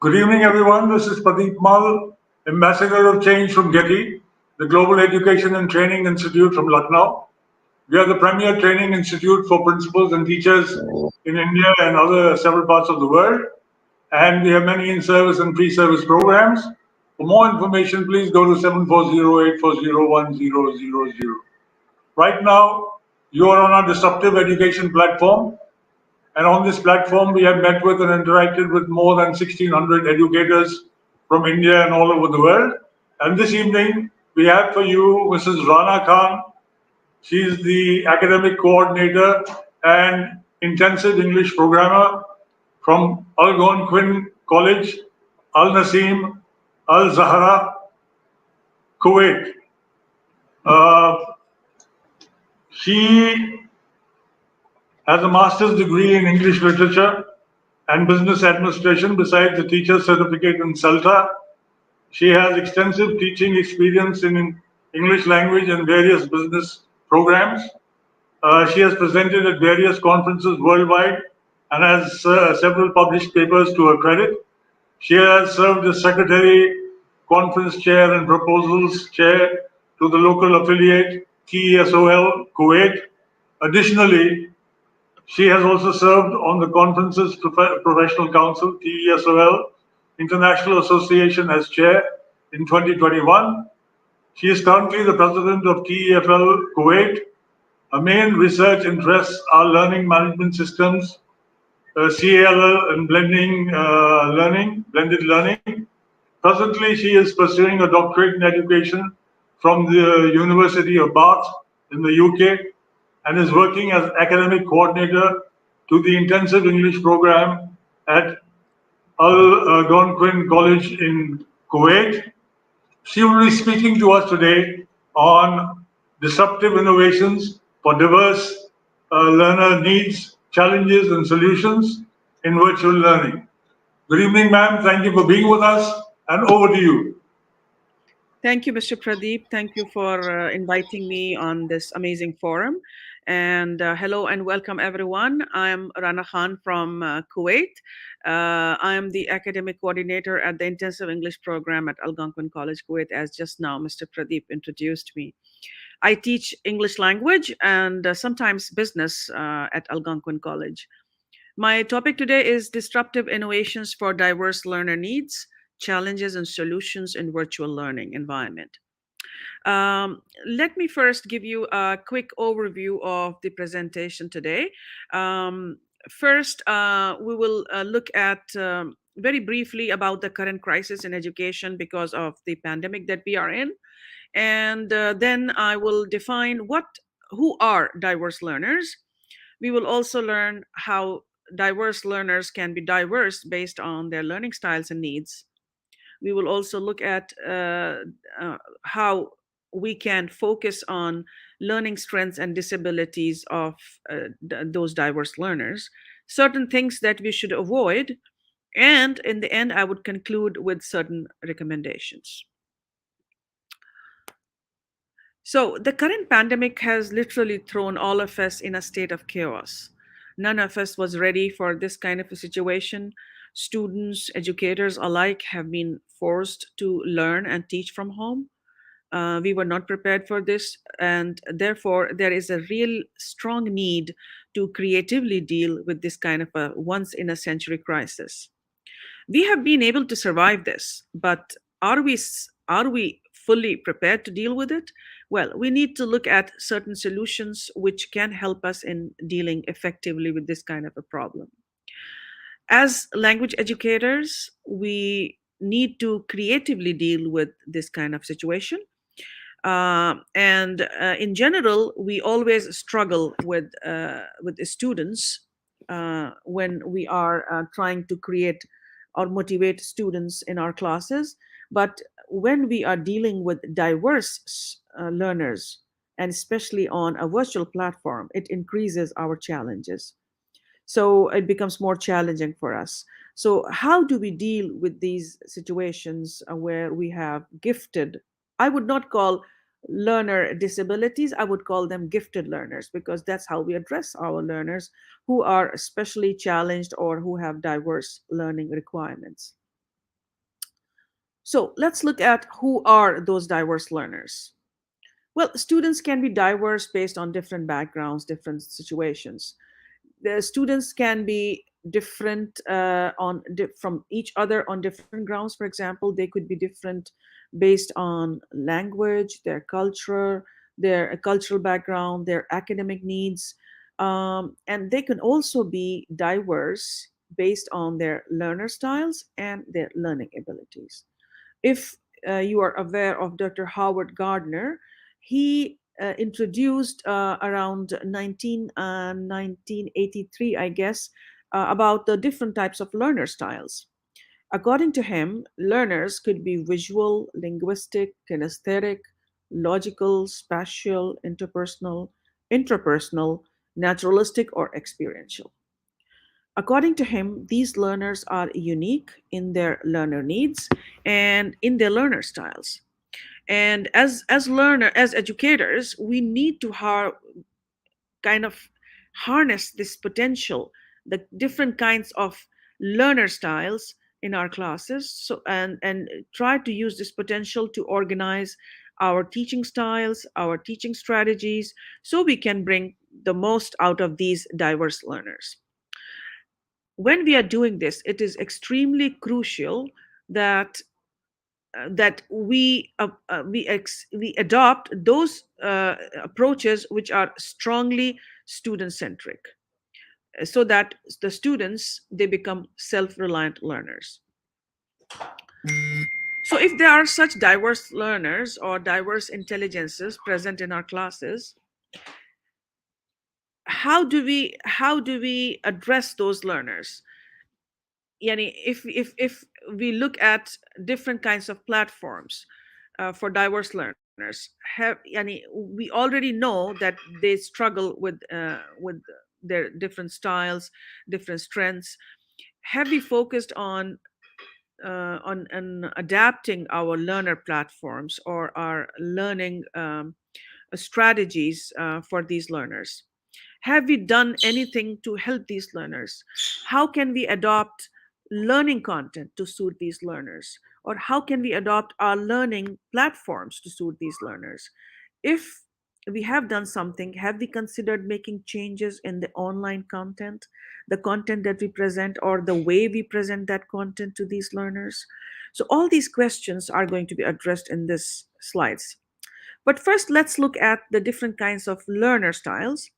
Good evening, everyone. This is Pradeep, Ambassador of Change from GETI, the Global Education and Training Institute from Lucknow. We are the premier training institute for principals and teachers in India and other several parts of the world. And we have many in-service and pre-service programs. For more information, please go to 740-840-1000. Right now, you are on our Disruptive Education platform. And on this platform, we have met with and interacted with more than 1,600 educators from India and all over the world. And this evening, we have for you Mrs. Rana Khan. She's the academic coordinator and intensive English programmer from Algonquin College, AlNaseem, AlJahra, Kuwait. Uh, she has a master's degree in English literature and business administration besides the teacher certificate in CELTA. She has extensive teaching experience in English language and various business programs. She has presented at various conferences worldwide and has several published papers to her credit. She has served as secretary, conference chair, and proposals chair to the local affiliate TESOL Kuwait. Additionally, she has also served on the conference's professional council, TESOL, International Association, as chair in 2021. She is currently the president of TEFL Kuwait. Her main research interests are learning management systems, CALL, and blended learning. Presently, she is pursuing a doctorate in education from the University of Bath in the UK and is working as academic coordinator to the intensive English program at Algonquin College in Kuwait. She will be speaking to us today on disruptive innovations for diverse learner needs, challenges, and solutions in virtual learning. Good evening, ma'am. Thank you for being with us, and over to you. Thank you, Mr. Pradeep. Thank you for inviting me on this amazing forum. And hello and welcome, everyone. I'm Rana Khan from Kuwait. I am the academic coordinator at the Intensive English Program at Algonquin College, Kuwait, as just now Mr. Pradeep introduced me. I teach English language and sometimes business at Algonquin College. My topic today is disruptive innovations for diverse learner needs, challenges and solutions in virtual learning environment. Let me first give you a quick overview of the presentation today. First, we will look at very briefly about the current crisis in education because of the pandemic that we are in. And then I will define who are diverse learners. We will also learn how diverse learners can be diverse based on their learning styles and needs. We will also look at how we can focus on learning strengths and disabilities of those diverse learners, certain things that we should avoid, and in the end, I would conclude with certain recommendations. So, the current pandemic has literally thrown all of us in a state of chaos. None of us was ready for this kind of a situation. Students, educators alike have been forced to learn and teach from home. We were not prepared for this, and therefore, there is a real strong need to creatively deal with this kind of a once in a century crisis. We have been able to survive this, but are we fully prepared to deal with it? Well, we need to look at certain solutions which can help us in dealing effectively with this kind of a problem. As language educators, we need to creatively deal with this kind of situation. And in general, we always struggle with the students when we are trying to create or motivate students in our classes. But when we are dealing with diverse learners, and especially on a virtual platform, it increases our challenges. So it becomes more challenging for us. So, how do we deal with these situations where we have gifted, I would not call learner disabilities, I would call them gifted learners because that's how we address our learners who are especially challenged or who have diverse learning requirements. So let's look at who are those diverse learners. Well, students can be diverse based on different backgrounds, different situations. The students can be different from each other on different grounds. For example, they could be different based on language, their culture, their cultural background, their academic needs, and they can also be diverse based on their learner styles and their learning abilities. If you are aware of Dr. Howard Gardner, he introduced around 1983, I guess, about the different types of learner styles. According to him, learners could be visual, linguistic, kinesthetic, logical, spatial, interpersonal, intrapersonal, naturalistic, or experiential. According to him, these learners are unique in their learner needs and in their learner styles. And as educators, we need to kind of harness this potential, the different kinds of learner styles in our classes, so and try to use this potential to organize our teaching styles, our teaching strategies, so we can bring the most out of these diverse learners. When we are doing this, it is extremely crucial that we adopt those approaches which are strongly student centric, so that the students they become self-reliant learners. So if there are such diverse learners or diverse intelligences present in our classes, how do we address those learners? Yani, if we look at different kinds of platforms for diverse learners, we already know that they struggle with their different styles, different strengths. Have we focused on adapting our learner platforms or our learning strategies for these learners? Have we done anything to help these learners? How can we adopt learning content to suit these learners? Or how can we adopt our learning platforms to suit these learners? If we have done something, have we considered making changes in the online content, the content that we present, or the way we present that content to these learners? So, all these questions are going to be addressed in this slides. But first, let's look at the different kinds of learner styles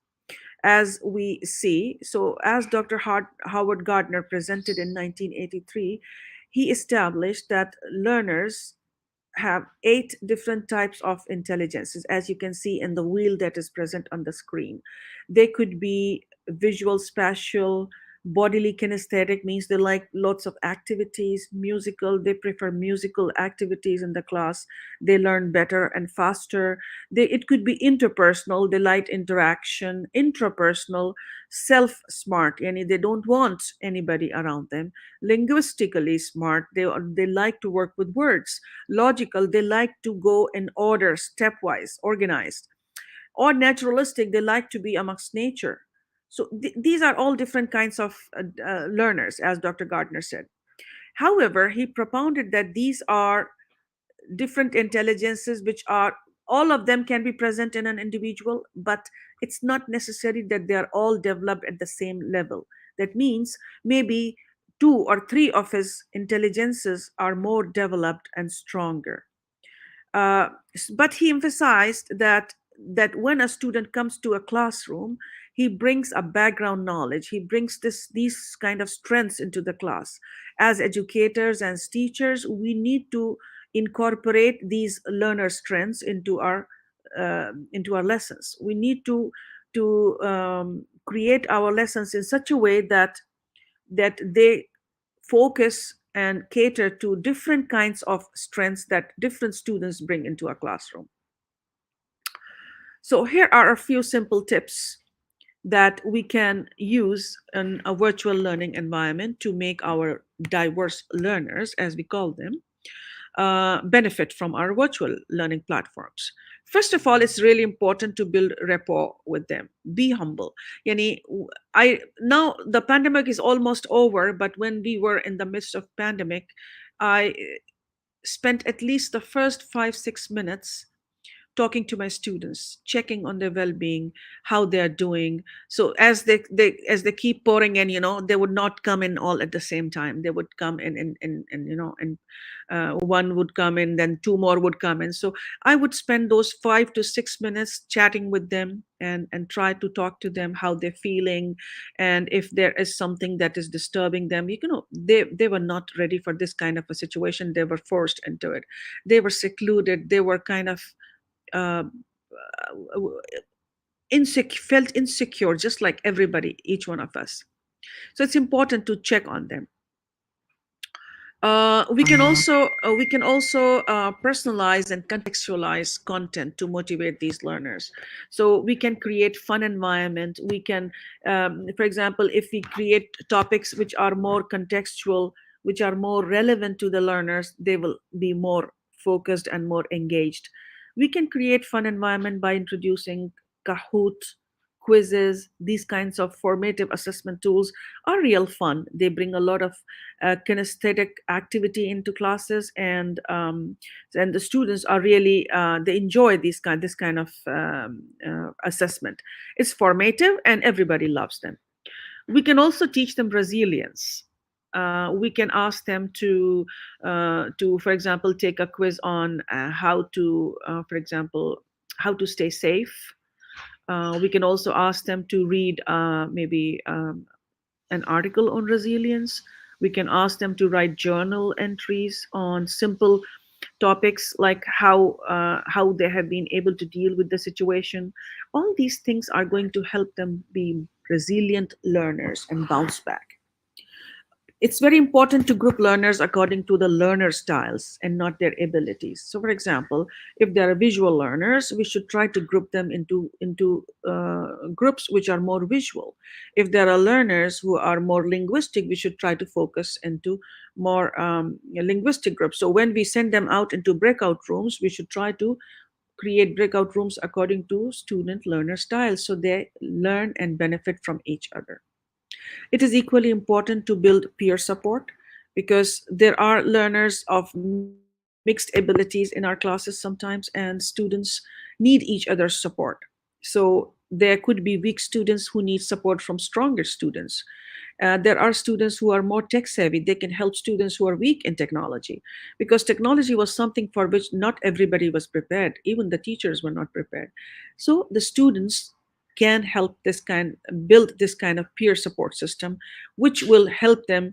as we see. So, as Dr. Howard Gardner presented in 1983, he established that learners have 8 different types of intelligences, as you can see in the wheel that is present on the screen. They could be visual, spatial, bodily kinesthetic, means they like lots of activities, musical, they prefer musical activities in the class, they learn better and faster. It could be interpersonal, they like interaction, intrapersonal, self smart, yani they don't want anybody around them. Linguistically smart, they like to work with words. Logical, they like to go in order, stepwise, organized. Or naturalistic, they like to be amongst nature. So these are all different kinds of learners, as Dr. Gardner said. However, he propounded that these are different intelligences which are, all of them can be present in an individual, but it's not necessary that they are all developed at the same level. That means maybe 2 or 3 of his intelligences are more developed and stronger. uh, but he emphasized that when a student comes to a classroom, he brings a background knowledge, he brings these kind of strengths into the class. As educators and teachers, we need to incorporate these learner strengths into our lessons. We need to create our lessons in such a way that they focus and cater to different kinds of strengths that different students bring into a classroom. So, here are a few simple tips that we can use in a virtual learning environment to make our diverse learners, as we call them, benefit from our virtual learning platforms. First of all, it's really important to build rapport with them. Be humble. Yani, I now the pandemic is almost over, but when we were in the midst of pandemic, I spent at least the first 5 6 minutes talking to my students, checking on their well-being, how they are doing. So as they keep pouring in, they would not come in all at the same time. They would come in, and one would come in, then two more would come in. So I would spend those 5 to 6 minutes chatting with them, and try to talk to them how they're feeling, and if there is something that is disturbing them. They were not ready for this kind of a situation. They were forced into it. They were secluded. They were kind of uh, felt insecure, just like everybody, each one of us. So it's important to check on them. We can also personalize and contextualize content to motivate these learners. So we can create fun environment. We can, for example, if we create topics which are more contextual, which are more relevant to the learners, they will be more focused and more engaged. We can create fun environment by introducing Kahoot, quizzes. These kinds of formative assessment tools are real fun. They bring a lot of kinesthetic activity into classes, and the students are really they enjoy this kind of assessment. It's formative, and everybody loves them. We can also teach them resilience. We can ask them to, for example, take a quiz on how to, for example, how to stay safe. We can also ask them to read maybe an article on resilience. We can ask them to write journal entries on simple topics like how they have been able to deal with the situation. All these things are going to help them be resilient learners and bounce back. It's very important to group learners according to the learner styles and not their abilities. So, for example, if they are visual learners, we should try to group them into groups which are more visual. If there are learners who are more linguistic, we should try to focus into more linguistic groups. So, when we send them out into breakout rooms, we should try to create breakout rooms according to student learner styles so they learn and benefit from each other. It is equally important to build peer support because there are learners of mixed abilities in our classes sometimes, and students need each other's support. So there could be weak students who need support from stronger students. There are students who are more tech savvy. They can help students who are weak in technology because technology was something for which not everybody was prepared. Even the teachers were not prepared. So the students can help build this kind of peer support system, which will help them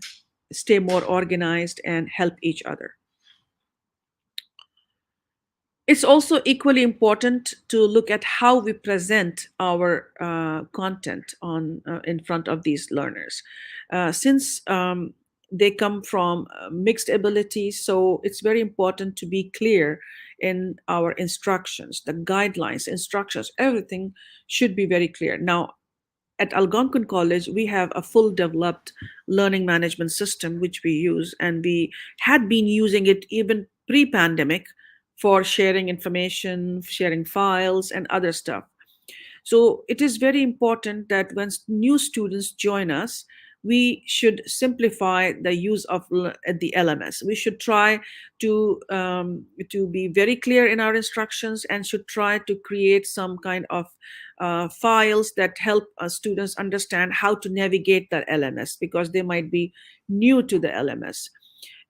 stay more organized and help each other. It's also equally important to look at how we present our content on in front of these learners, since they come from mixed abilities. So it's very important to be clear in our instructions, the guidelines, instructions, everything should be very clear. Now, at Algonquin College, we have a full developed learning management system which we use, and we had been using it even pre pandemic for sharing information, sharing files, and other stuff. So it is very important that when new students join us, we should simplify the use of the LMS. We should try to be very clear in our instructions and should try to create some kind of files that help students understand how to navigate the LMS because they might be new to the LMS.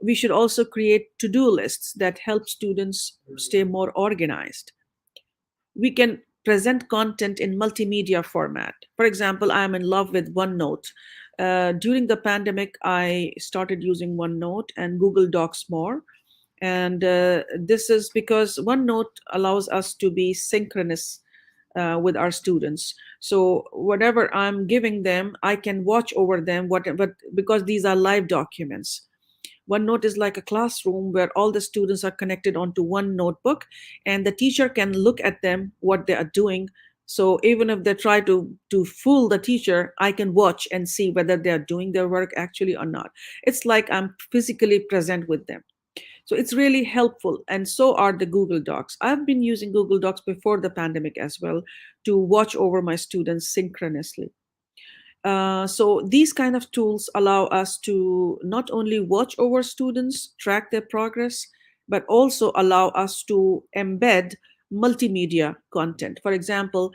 We should also create to-do lists that help students stay more organized. We can present content in multimedia format. For example, I'm in love with OneNote. During the pandemic, I started using OneNote and Google Docs more. And this is because OneNote allows us to be synchronous with our students. So whatever I'm giving them, I can watch over them. But because these are live documents, OneNote is like a classroom where all the students are connected onto one notebook, and the teacher can look at them, what they are doing. So even if they try to fool the teacher, I can watch and see whether they are doing their work actually or not. It's like I'm physically present with them. So it's really helpful. And so are the Google Docs. I've been using Google Docs before the pandemic as well to watch over my students synchronously. So these kind of tools allow us to not only watch over students, track their progress, but also allow us to embed multimedia content. For example,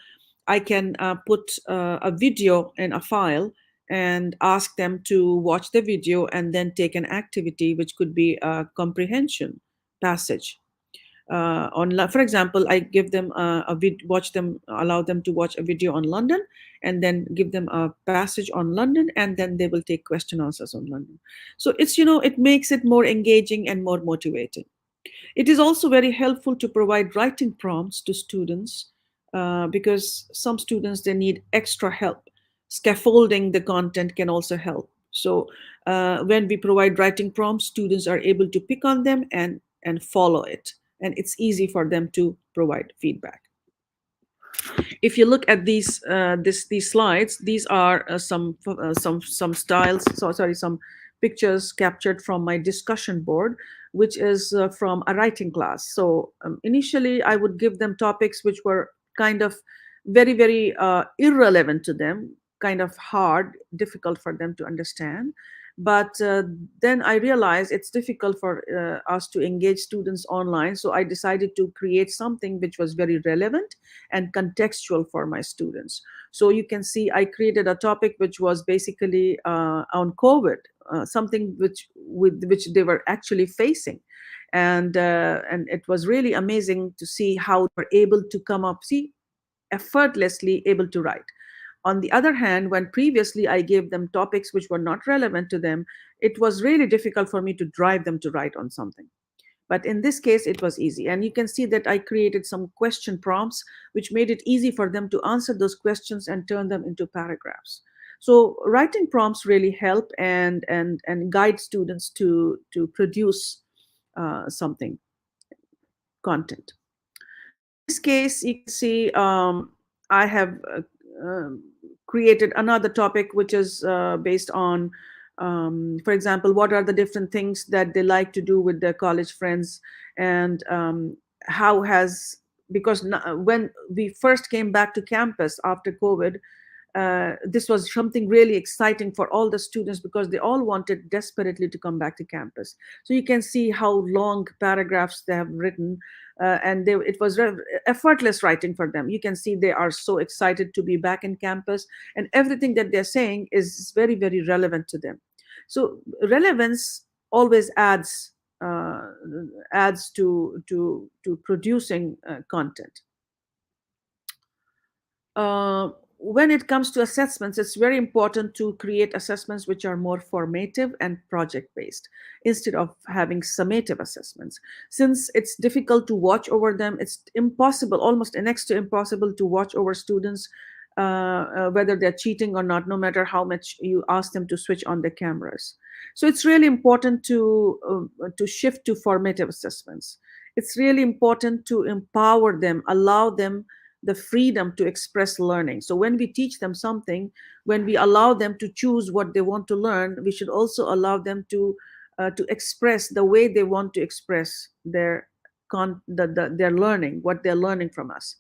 I can put a video in a file and ask them to watch the video and then take an activity, which could be a comprehension passage. For example, I give them watch them, allow them to watch a video on London, and then give them a passage on London, and then they will take question answers on London. So it's, it makes it more engaging and more motivating. It is also very helpful to provide writing prompts to students, because some students, they need extra help. Scaffolding the content can also help. So when we provide writing prompts, students are able to pick on them and follow it, and it's easy for them to provide feedback. If you look at these slides, these are some styles. So sorry, some pictures captured from my discussion board, which is from a writing class. So initially, I would give them topics which were kind of very irrelevant to them, kind of hard, difficult for them to understand. But then I realized it's difficult for us to engage students online. So I decided to create something which was very relevant and contextual for my students. So you can see I created a topic which was basically on COVID, something with which they were actually facing. And it was really amazing to see how they were able to come up, see, effortlessly able to write. On the other hand, when previously I gave them topics which were not relevant to them, it was really difficult for me to drive them to write on something. But in this case, it was easy. And you can see that I created some question prompts, which made it easy for them to answer those questions and turn them into paragraphs. So writing prompts really help and guide students to produce something, content. In this case, you can see I have um, created another topic which is based on, for example, what are the different things that they like to do with their college friends, and how has, because when we first came back to campus after COVID, this was something really exciting for all the students because they all wanted desperately to come back to campus. So you can see how long paragraphs they have written, it was effortless writing for them. You can see they are so excited to be back in campus, and everything that they're saying is very relevant to them. So relevance always uh, adds to producing content. uh, when it comes to assessments, it's very important to create assessments which are more formative and project based instead of having summative assessments. Since it's difficult to watch over them, it's impossible, almost next to impossible, to watch over students, whether they're cheating or not, no matter how much you ask them to switch on the cameras. So it's really important to shift to formative assessments. It's really important to empower them, allow them the freedom to express learning. So when we teach them something, when we allow them to choose what they want to learn, we should also allow them to express the way they want to express their learning, what they're learning from us.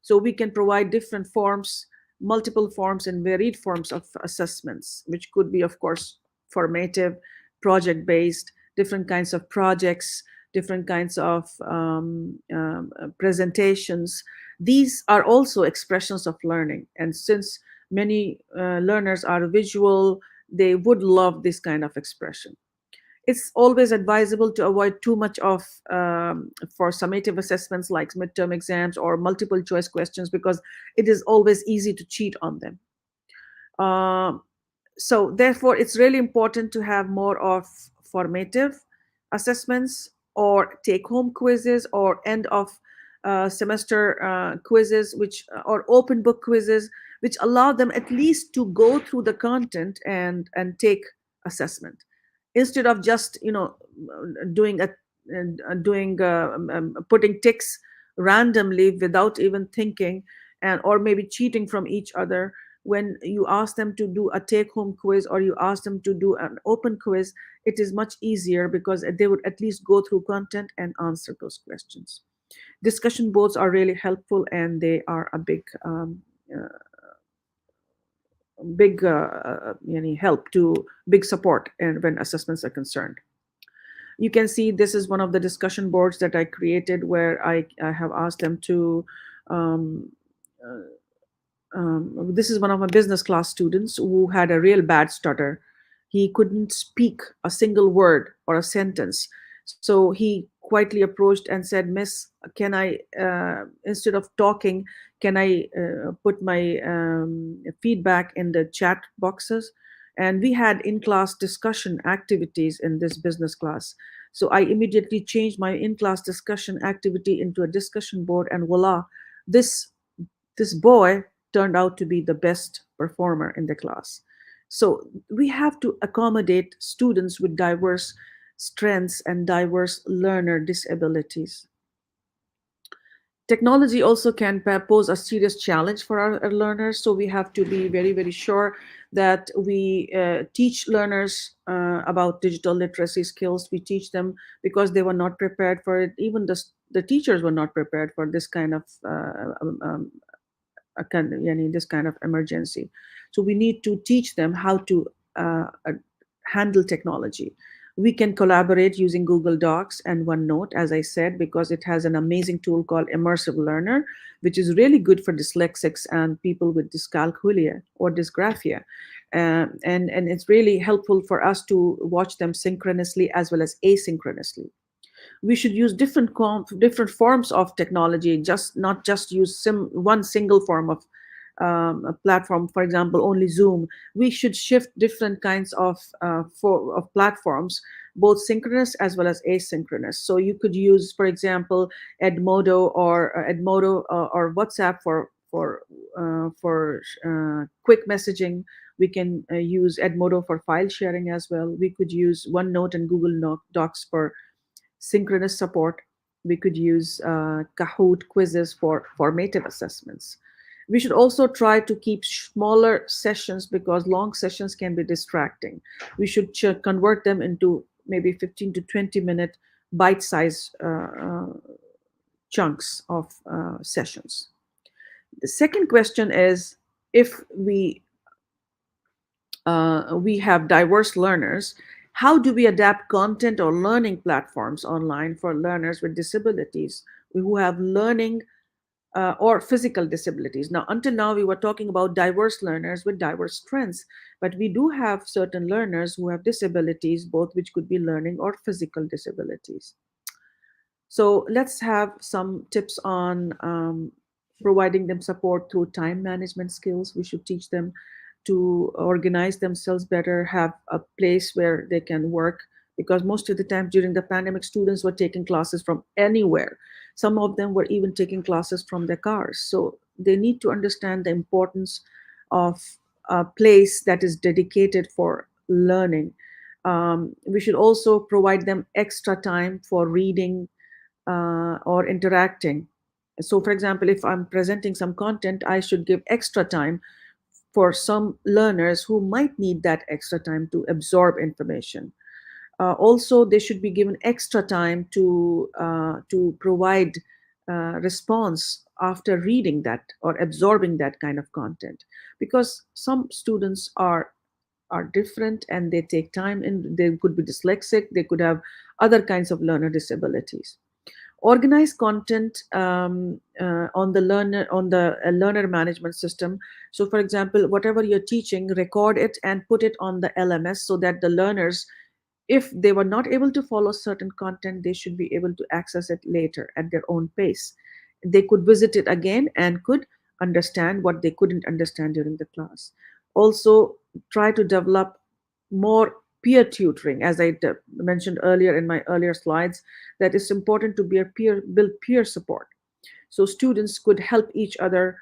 So we can provide different forms, multiple forms, and varied forms of assessments, which could be, of course, formative, project based, different kinds of projects, different kinds of presentations. These are also expressions of learning. And since many learners are visual, they would love this kind of expression. It's always advisable to avoid too much of for summative assessments like midterm exams or multiple choice questions, because it is always easy to cheat on them. Um so therefore, it's really important to have more of formative assessments, or take home quizzes, or end of semester quizzes, which or open book quizzes, which allow them at least to go through the content and take assessment, instead of just doing a doing putting ticks randomly without even thinking, and or maybe cheating from each other. When you ask them to do a take home quiz, or you ask them to do an open quiz, it is much easier because they would at least go through content and answer those questions. Discussion boards are really helpful, and they are a uh, big help to big support and when assessments are concerned. You can see this is one of the discussion boards that I created where I have asked them to um, this is one of my business class students who had a real bad stutter. He couldn't speak a single word or a sentence. So he quietly approached and said, Miss, can I, instead of talking, can I put my feedback in the chat boxes? And we had in class discussion activities in this business class. So I immediately changed my in class discussion activity into a discussion board, and voila, this this boy turned out to be the best performer in the class. So we have to accommodate students with diverse strengths and diverse learner disabilities. Technology also can pose a serious challenge for our learners, so we have to be very, very sure that we teach learners about digital literacy skills. We teach them because they were not prepared for it. Even the teachers were not prepared for this kind of this kind of emergency. So we need to teach them how to handle technology. We can collaborate using Google Docs and OneNote, as I said, because it has an amazing tool called Immersive Learner, which is really good for dyslexics and people with dyscalculia or dysgraphia. And it's really helpful for us to watch them synchronously as well as asynchronously. We should use different forms of technology, just not just use one single form of a platform, for example only Zoom. We should shift different kinds of platforms, both synchronous as well as asynchronous. So you could use, for example, Edmodo or WhatsApp for quick messaging. We can use Edmodo for file sharing as well. We could use OneNote and Google Docs for synchronous support. We could use Kahoot quizzes for formative assessments. We should also try to keep smaller sessions because long sessions can be distracting. We should convert them into maybe 15 to 20-minute bite-sized chunks of sessions. The second question is, if we have diverse learners, how do we adapt content or learning platforms online for learners with disabilities who have learning or physical disabilities? Now, until now, we were talking about diverse learners with diverse strengths, but we do have certain learners who have disabilities, both which could be learning or physical disabilities. So let's have some tips on providing them support through time management skills. We should teach them to organize themselves better, have a place where they can work, because most of the time during the pandemic, students were taking classes from anywhere. Some of them were even taking classes from their cars. So they need to understand the importance of a place that is dedicated for learning. We should also provide them extra time for reading or interacting. So, for example, if I'm presenting some content, I should give extra time for some learners who might need that extra time to absorb information. Also, they should be given extra time to provide response after reading that or absorbing that kind of content, because some students are different and they take time, and they could be dyslexic, they could have other kinds of learner disabilities. Organize content on the learner management system. So for example, whatever you're teaching, record it and put it on the LMS so that the learners, if they were not able to follow certain content, they should be able to access it later at their own pace. They could visit it again and could understand what they couldn't understand during the class. Also, try to develop more peer tutoring, as I mentioned earlier in my earlier slides, that it's important to build peer support. So students could help each other,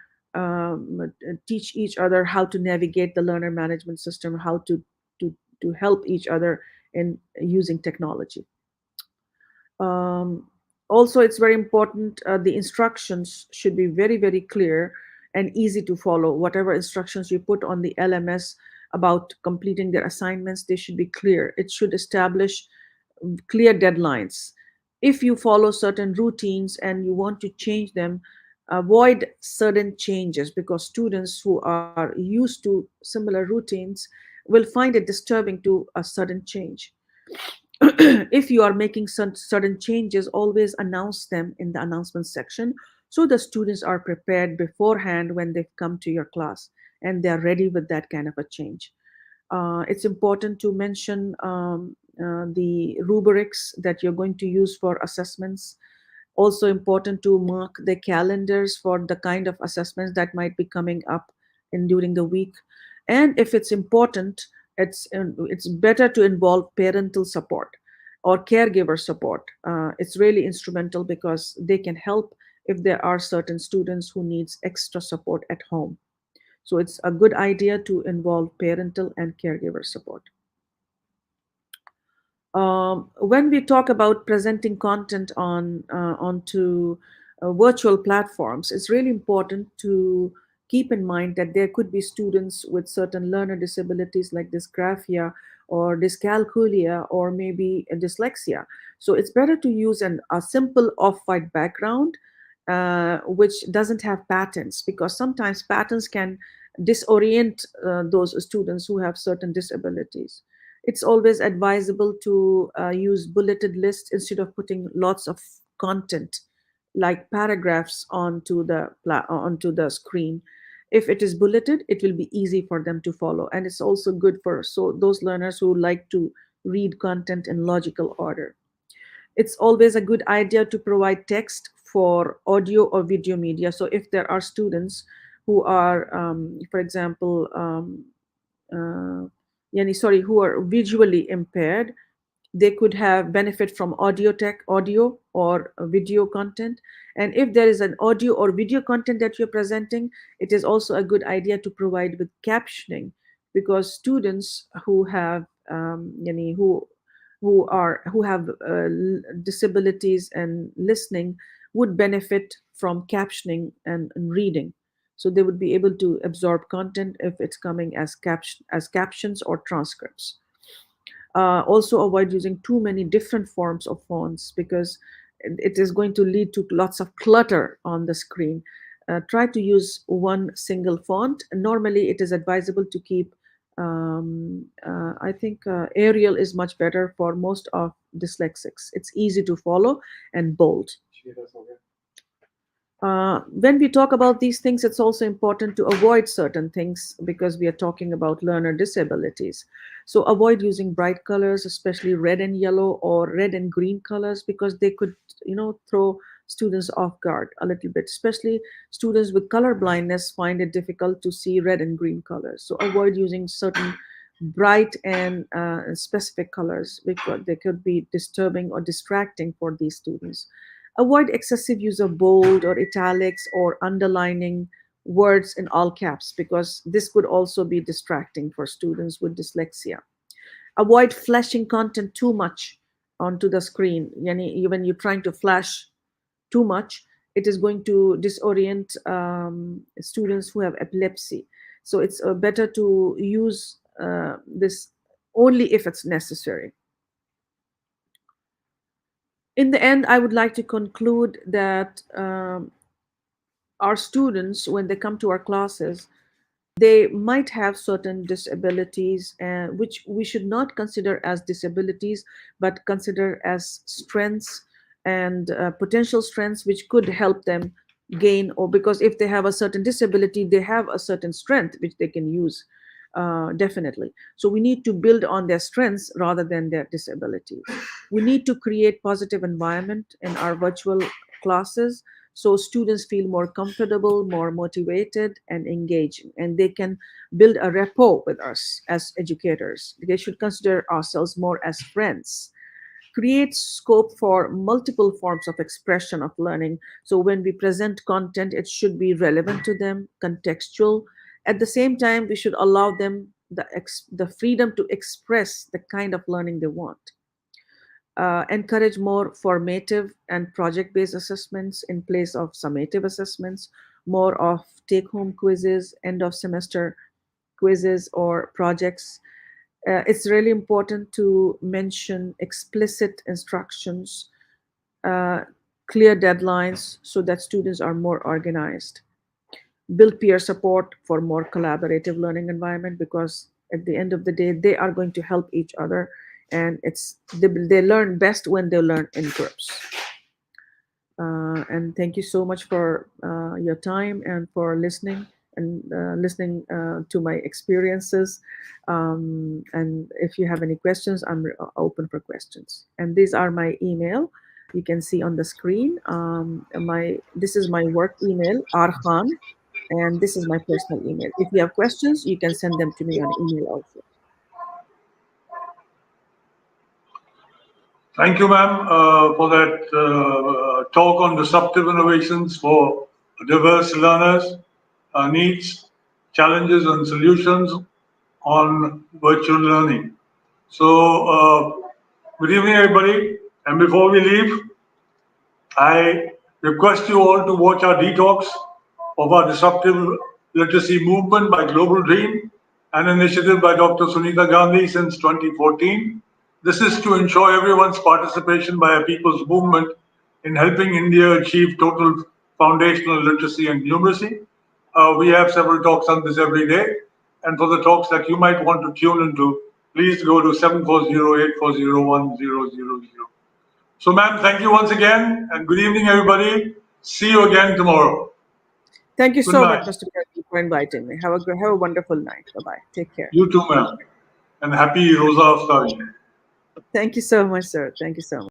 teach each other how to navigate the learner management system, how to, to help each other in using technology. Um, Also, it's very important, the instructions should be very, very clear and easy to follow. Whatever instructions you put on the LMS about completing their assignments, they should be clear. It should establish clear deadlines. If you follow certain routines and you want to change them, avoid certain changes, because students who are used to similar routines will find it disturbing to a sudden change. If you are making certain changes, always announce them in the announcement section so the students are prepared beforehand when they come to your class and they are ready with that kind of a change. It's important to mention the rubrics that you're going to use for assessments. Also important to mark the calendars for the kind of assessments that might be coming up in during the week. And if it's important, it's better to involve parental support or caregiver support. It's really instrumental because they can help if there are certain students who needs extra support at home. So it's a good idea to involve parental and caregiver support. When we talk about presenting content onto virtual platforms, it's really important to keep in mind that there could be students with certain learner disabilities like dysgraphia or dyscalculia or maybe a dyslexia. So it's better to use a simple off-white background which doesn't have patterns, because sometimes patterns can disorient those students who have certain disabilities. It's always advisable to use bulleted lists instead of putting lots of content like paragraphs onto the screen. If it is bulleted, it will be easy for them to follow, and it's also good for so those learners who like to read content in logical order. It's always a good idea to provide text for audio or video media. So if there are students who are, for example, who are visually impaired, they could have benefit from audio or video content. And if there is an audio or video content that you're presenting, it is also a good idea to provide with captioning, because students who have who have disabilities and listening would benefit from captioning and reading, so they would be able to absorb content if it's coming as captions or transcripts. Also avoid using too many different forms of fonts, because it is going to lead to lots of clutter on the screen. Try to use one single font. Normally it is advisable to keep I think Arial is much better for most of dyslexics. It's easy to follow and bold. When we talk about these things, it's also important to avoid certain things because we are talking about learner disabilities. So avoid using bright colors, especially red and yellow or red and green colors, because they could, throw students off guard a little bit. Especially students with color blindness find it difficult to see red and green colors. So avoid using certain bright and specific colors because they could be disturbing or distracting for these students. Avoid excessive use of bold or italics or underlining words in all caps, because this could also be distracting for students with dyslexia. Avoid flashing content too much onto the screen. When you're trying to flash too much, it is going to disorient students who have epilepsy. So it's better to use this only if it's necessary. In the end, I would like to conclude that our students, when they come to our classes, they might have certain disabilities, which we should not consider as disabilities, but consider as strengths and potential strengths which could help them gain, or because if they have a certain disability, they have a certain strength which they can use, definitely. So we need to build on their strengths rather than their disabilities. We need to create positive environment in our virtual classes so students feel more comfortable, more motivated, and engaging, and they can build a rapport with us as educators. They should consider ourselves more as friends. Create scope for multiple forms of expression of learning. So when we present content, it should be relevant to them, contextual. At the same time, we should allow them the freedom to express the kind of learning they want. Encourage more formative and project-based assessments in place of summative assessments, more of take-home quizzes, end-of-semester quizzes or projects. It's really important to mention explicit instructions, uh, clear deadlines so that students are more organized. Build peer support for more collaborative learning environment, because at the end of the day, they are going to help each other and they learn best when they learn in groups. And thank you so much for your time and for listening to my experiences. And if you have any questions, I'm open for questions. And these are my email. You can see on the screen. My This is my work email, Arkhan, and this is my personal email. If you have questions, you can send them to me on email also. Thank you, ma'am, for that talk on disruptive innovations for diverse learners, needs, challenges, and solutions on virtual learning. So, good evening, everybody. And before we leave, I request you all to watch our detox of our disruptive literacy movement by Global Dream, an initiative by Dr. Sunita Gandhi since 2014. This is to ensure everyone's participation by a people's movement in helping India achieve total foundational literacy and numeracy. We have several talks on this every day. And for the talks that you might want to tune into, please go to 740-840-1000. So, ma'am, thank you once again, and good evening, everybody. See you again tomorrow. Thank you Good so much, night. Mr. Pradeep, for inviting me. Have a wonderful night. Bye bye. Take care. You too, ma'am. And happy Rosa Aftari. Thank you so much, sir. Thank you so much.